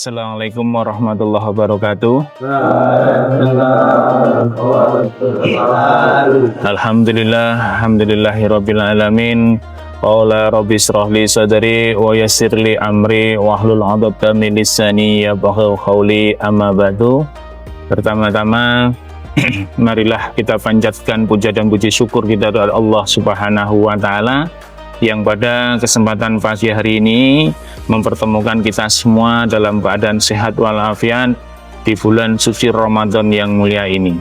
Assalamualaikum warahmatullahi wabarakatuh. Alhamdulillahirabbil alamin. Qala rabbi shrah li sadri wa yassir li amri wahlul 'uqdatam min lisani yafqahu qawli, amma ba'du. Pertama-tama marilah kita panjatkan puja dan puji syukur kita kepada Allah Subhanahu wa taala yang pada kesempatan pagi hari ini mempertemukan kita semua dalam keadaan sehat walafiat di bulan suci Ramadan yang mulia ini.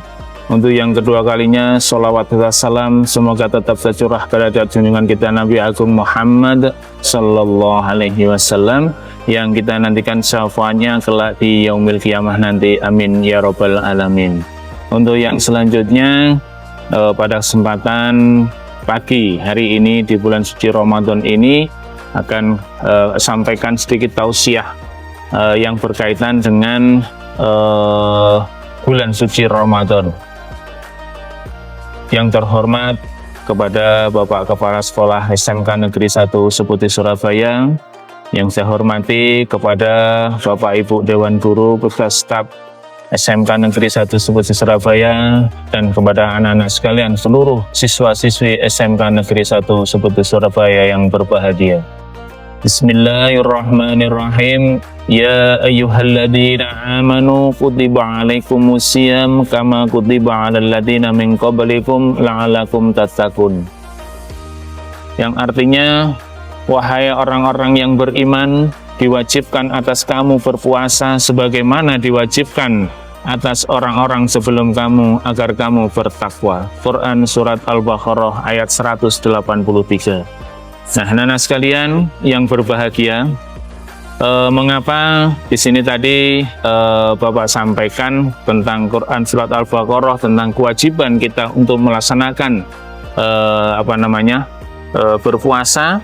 Untuk yang kedua kalinya, sholawat dan salam semoga tetap tercurah pada junjungan kita Nabi Agung Muhammad Sallallahu Alaihi Wasallam yang kita nantikan syafaatnya kelak di yaumil qiyamah nanti. Amin ya robbal alamin. Untuk yang selanjutnya, pada kesempatan pagi hari ini di bulan suci Ramadan ini akan sampaikan sedikit tausiah yang berkaitan dengan bulan suci Ramadan. Yang terhormat kepada Bapak Kepala Sekolah SMK Negeri 1 Seputi Surabaya, yang saya hormati kepada Bapak Ibu Dewan Guru beserta staf SMK Negeri 1 Seputi Surabaya, dan kepada anak-anak sekalian seluruh siswa-siswi SMK Negeri 1 Seputi Surabaya yang berbahagia. Bismillahirrahmanirrahim. Ya ayyuhalladzina amanu kutiba alaikumusiyam kama kutiba alal ladzina min qablikum la'allakum tattaqun. Yang artinya, wahai orang-orang yang beriman, diwajibkan atas kamu berpuasa sebagaimana diwajibkan atas orang-orang sebelum kamu agar kamu bertakwa. Quran Surat Al-Baqarah ayat 183. Nah, anak-anak sekalian yang berbahagia, mengapa di sini tadi Bapak sampaikan tentang Quran Surat Al-Baqarah tentang kewajiban kita untuk melaksanakan berpuasa,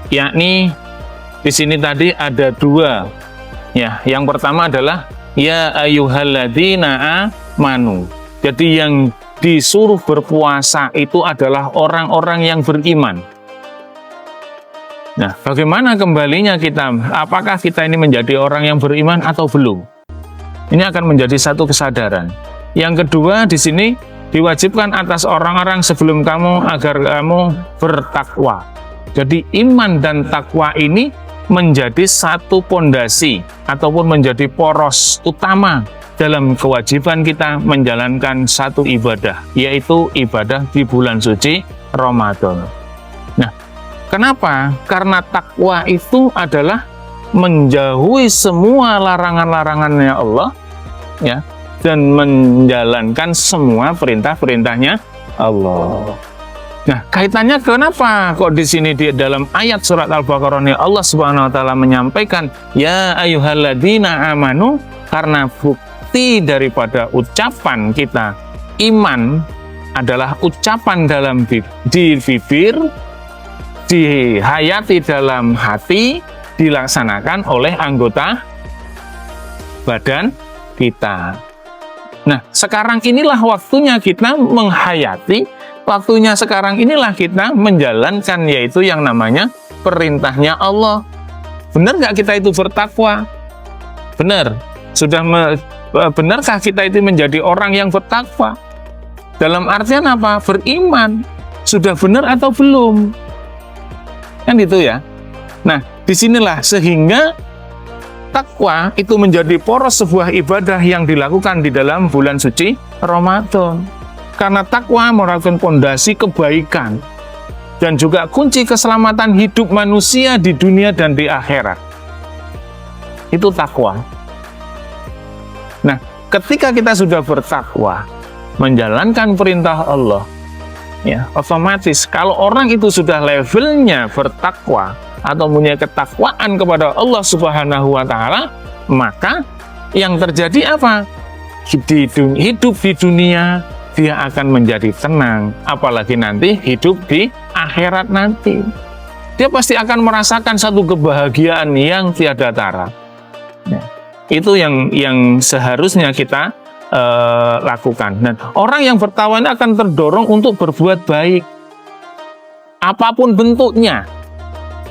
yakni di sini tadi ada dua, ya. Yang pertama adalah ya ayyuhalladzina amanu. Jadi yang disuruh berpuasa itu adalah orang-orang yang beriman. Nah, bagaimana kembalinya kita? Apakah kita ini menjadi orang yang beriman atau belum? Ini akan menjadi satu kesadaran. Yang kedua, di sini diwajibkan atas orang-orang sebelum kamu agar kamu bertakwa. Jadi iman dan takwa ini menjadi satu pondasi ataupun menjadi poros utama dalam kewajiban kita menjalankan satu ibadah, yaitu ibadah di bulan suci Ramadan. Nah, kenapa? Karena takwa itu adalah menjauhi semua larangan-larangannya Allah, ya, dan menjalankan semua perintah-perintahnya Allah. Nah, kaitannya kenapa kok di sini di dalam ayat surat Al-Baqarah ini Allah Subhanahu wa taala menyampaikan ya ayyuhalladzina amanu, karena bukti daripada ucapan kita iman adalah ucapan dalam di bibir, dihayati dalam hati, dilaksanakan oleh anggota badan kita. Nah, sekarang inilah waktunya kita menghayati. Waktunya sekarang inilah kita menjalankan, yaitu yang namanya perintahnya Allah. Benar nggak kita itu bertakwa? Benar. Benarkah kita itu menjadi orang yang bertakwa? Dalam artian apa? Beriman. Sudah benar atau belum? Kan itu ya. Nah, disinilah sehingga takwa itu menjadi poros sebuah ibadah yang dilakukan di dalam bulan suci Ramadan. Karena takwa merupakan pondasi kebaikan dan juga kunci keselamatan hidup manusia di dunia dan di akhirat. Itu takwa. Nah, ketika kita sudah bertakwa, menjalankan perintah Allah, ya, otomatis kalau orang itu sudah levelnya bertakwa atau punya ketakwaan kepada Allah Subhanahu wa taala, maka yang terjadi apa? Hidup di dunia dia akan menjadi tenang, apalagi nanti hidup di akhirat nanti. Dia pasti akan merasakan satu kebahagiaan yang tiada tara. Ya, itu yang seharusnya kita lakukan. Dan orang yang bertakwa akan terdorong untuk berbuat baik, apapun bentuknya.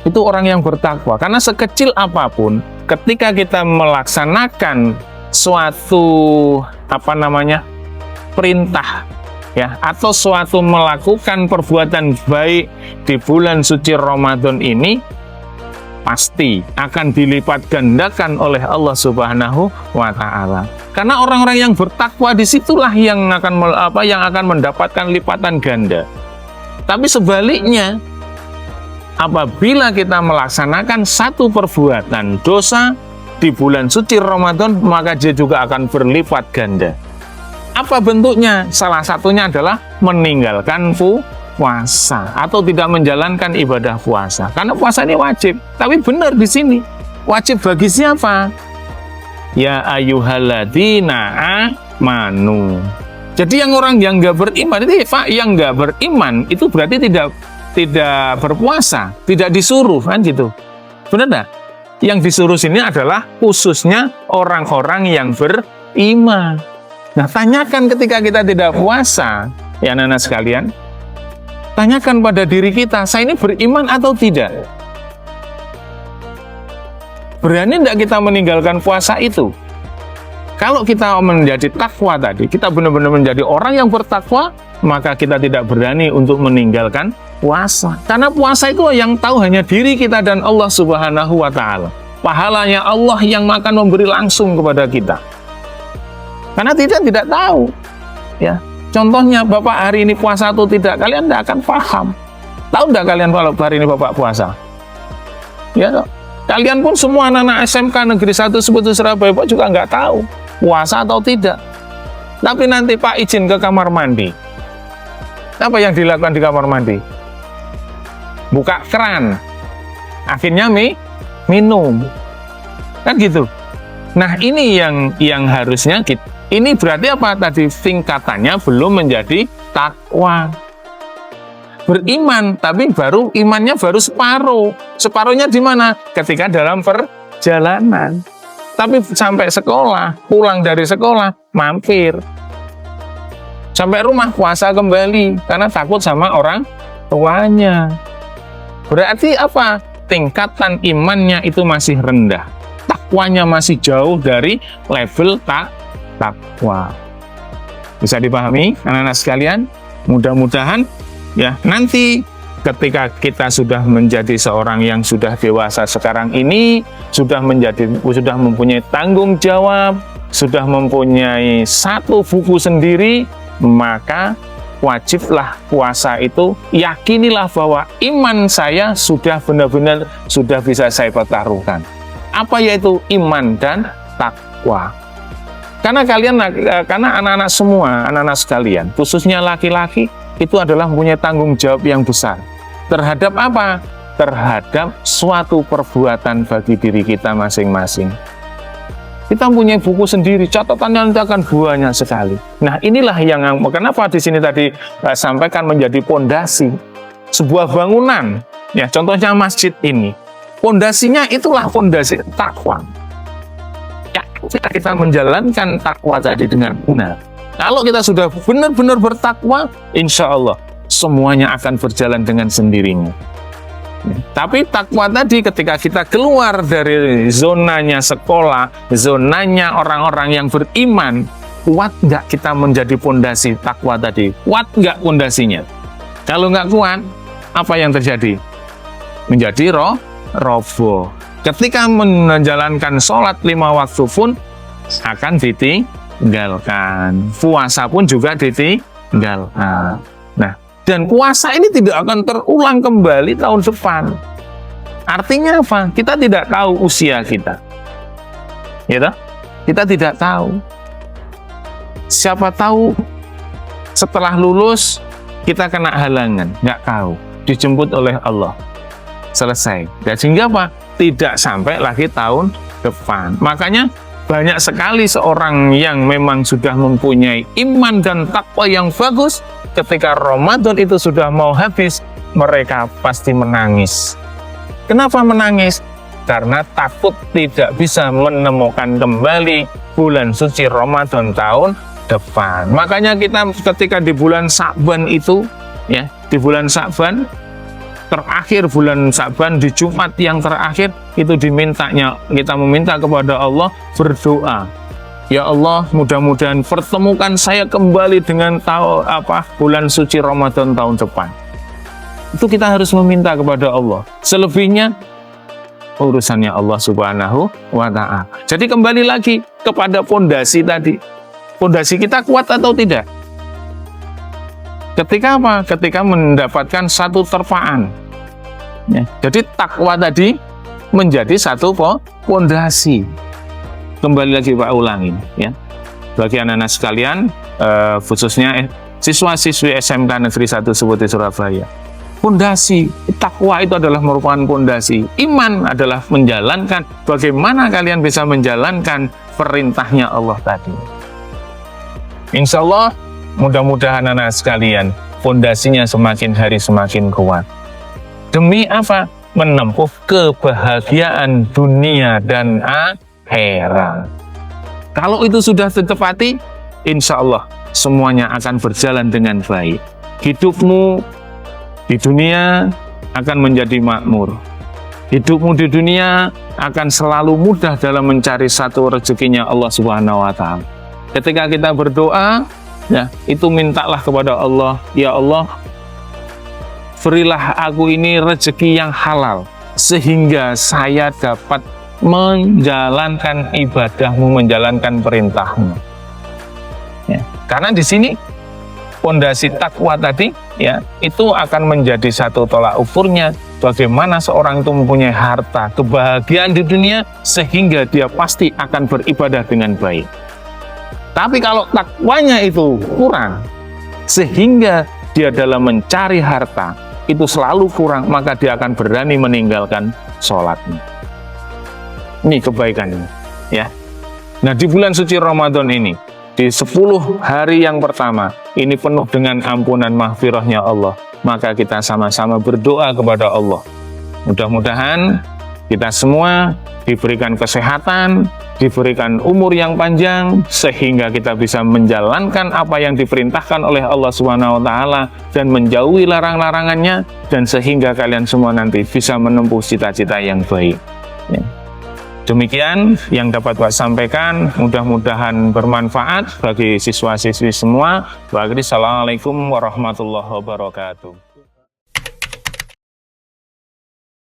Itu orang yang bertakwa, karena sekecil apapun ketika kita melaksanakan suatu perintah ya, atau suatu melakukan perbuatan baik di bulan suci Ramadan ini, pasti akan dilipat gandakan oleh Allah Subhanahu wa Ta'ala. Karena orang-orang yang bertakwa disitulah yang akan mendapatkan lipatan ganda. Tapi sebaliknya, apabila kita melaksanakan satu perbuatan dosa di bulan suci Ramadan, maka dia juga akan berlipat ganda. Apa bentuknya? Salah satunya adalah meninggalkan puasa atau tidak menjalankan ibadah puasa. Karena puasa ini wajib. Tapi benar di sini, wajib bagi siapa? Ya ayyuhalladzina amanu. Jadi orang yang nggak beriman itu, yang nggak beriman itu berarti tidak berpuasa, tidak disuruh, kan gitu. Benar nggak? Yang disuruh sini adalah khususnya orang-orang yang beriman. Nah, tanyakan ketika kita tidak puasa, ya anak-anak sekalian, tanyakan pada diri kita, saya ini beriman atau tidak? Berani tidak kita meninggalkan puasa itu? Kalau kita menjadi takwa tadi, kita benar-benar menjadi orang yang bertakwa, maka kita tidak berani untuk meninggalkan puasa. Karena puasa itu yang tahu hanya diri kita dan Allah Subhanahu wa Ta'ala. Pahalanya Allah yang akan memberi langsung kepada kita. Karena tidak tahu. Ya, contohnya Bapak hari ini puasa atau tidak, kalian tidak akan paham. Tahu tidak kalian kalau hari ini Bapak puasa? Ya, kalian pun semua anak-anak SMK Negeri 1 Seputu Surabaya juga nggak tahu puasa atau tidak. Tapi nanti Pak izin ke kamar mandi. Apa yang dilakukan di kamar mandi? Buka keran. Akhirnya minum. Kan gitu. Nah, ini yang harusnya kita. Ini berarti apa tadi? Tingkatannya belum menjadi takwa. Beriman, tapi imannya baru separuh. Separuhnya di mana? Ketika dalam perjalanan. Tapi sampai sekolah, pulang dari sekolah, mampir. Sampai rumah puasa kembali karena takut sama orang tuanya. Berarti apa? Tingkatan imannya itu masih rendah. Takwanya masih jauh dari level takwa. Bisa dipahami anak-anak sekalian? Mudah-mudahan ya nanti ketika kita sudah menjadi seorang yang sudah dewasa sekarang ini, sudah mempunyai tanggung jawab, sudah mempunyai satu buku sendiri, maka wajiblah puasa itu, yakinilah bahwa iman saya sudah benar-benar sudah bisa saya pertaruhkan. Apa yaitu iman dan takwa? Karena anak-anak semua, anak-anak sekalian, khususnya laki-laki, itu adalah mempunyai tanggung jawab yang besar. Terhadap apa? Terhadap suatu perbuatan bagi diri kita masing-masing. Kita mempunyai buku sendiri, catatannya nanti akan banyak sekali. Nah, inilah yang kenapa di sini tadi sampaikan menjadi pondasi sebuah bangunan. Ya, contohnya masjid ini. Pondasinya itulah pondasi takwa. Ya, kita menjalankan takwa tadi dengan benar. Kalau kita sudah benar-benar bertakwa, insya Allah semuanya akan berjalan dengan sendirinya. Tapi takwa tadi ketika kita keluar dari zonanya sekolah, zonanya orang-orang yang beriman, kuat nggak kita menjadi pondasi takwa tadi? Kuat nggak pondasinya? Kalau nggak kuat, apa yang terjadi? Menjadi roboh. Ketika menjalankan sholat 5 waktu pun akan ditinggalkan. Puasa pun juga ditinggalkan. Nah, dan puasa ini tidak akan terulang kembali tahun depan. Artinya apa? Kita tidak tahu usia kita. Ya, kita tidak tahu. Siapa tahu setelah lulus kita kena halangan, nggak tahu. Dijemput oleh Allah. Selesai. Dan sehingga apa? Tidak sampai lagi tahun depan. Makanya banyak sekali seorang yang memang sudah mempunyai iman dan takwa yang bagus, ketika Ramadan itu sudah mau habis, mereka pasti menangis. Kenapa menangis? Karena takut tidak bisa menemukan kembali bulan suci Ramadan tahun depan. Makanya kita ketika di bulan Sya'ban itu, ya, di bulan Sya'ban, terakhir bulan Sa'ban, di Jumat yang terakhir itu kita meminta kepada Allah, berdoa, ya Allah, mudah-mudahan pertemukan saya kembali dengan bulan suci Ramadan tahun depan. Itu kita harus meminta kepada Allah. Selebihnya urusannya Allah Subhanahu wa Ta'ala. Jadi kembali lagi kepada pondasi tadi. Pondasi kita kuat atau tidak? Ketika apa? Ketika mendapatkan satu terpaan. Ya, jadi takwa tadi menjadi satu pondasi. Kembali lagi Pak ulangin, ya. Bagi anak-anak sekalian, khususnya siswa-siswi SMK Negeri 1 Sebuti Surabaya. Pondasi takwa itu adalah merupakan pondasi. Iman adalah menjalankan. Bagaimana kalian bisa menjalankan perintahnya Allah tadi? Insya Allah, mudah-mudahan anak sekalian, pondasinya semakin hari semakin kuat. Demi apa? Menempuh kebahagiaan dunia dan akhirat. Kalau itu sudah ditepati, insya Allah semuanya akan berjalan dengan baik. Hidupmu di dunia akan menjadi makmur. Hidupmu di dunia akan selalu mudah dalam mencari satu rezekinya Allah Subhanahu wa Ta'ala. Ketika kita berdoa, ya, itu mintalah kepada Allah, ya Allah, berilah aku ini rezeki yang halal, sehingga saya dapat menjalankan ibadahmu, menjalankan perintahmu. Ya, karena di sini pondasi takwa tadi, ya, itu akan menjadi satu tolak ukurnya bagaimana seorang itu mempunyai harta, kebahagiaan di dunia, sehingga dia pasti akan beribadah dengan baik. Tapi kalau takwanya itu kurang, sehingga dia dalam mencari harta itu selalu kurang, maka dia akan berani meninggalkan sholatnya. Ini kebaikannya, ya. Nah, di bulan suci Ramadan ini, di 10 hari yang pertama, ini penuh dengan ampunan mahfirahnya Allah. Maka kita sama-sama berdoa kepada Allah. Mudah-mudahan kita semua diberikan kesehatan, diberikan umur yang panjang, sehingga kita bisa menjalankan apa yang diperintahkan oleh Allah Subhanahu wa Ta'ala dan menjauhi larang-larangannya, dan sehingga kalian semua nanti bisa menempuh cita-cita yang baik. Ya. Demikian yang dapat Pak sampaikan, mudah-mudahan bermanfaat bagi siswa-siswi semua. Assalamualaikum warahmatullahi wabarakatuh.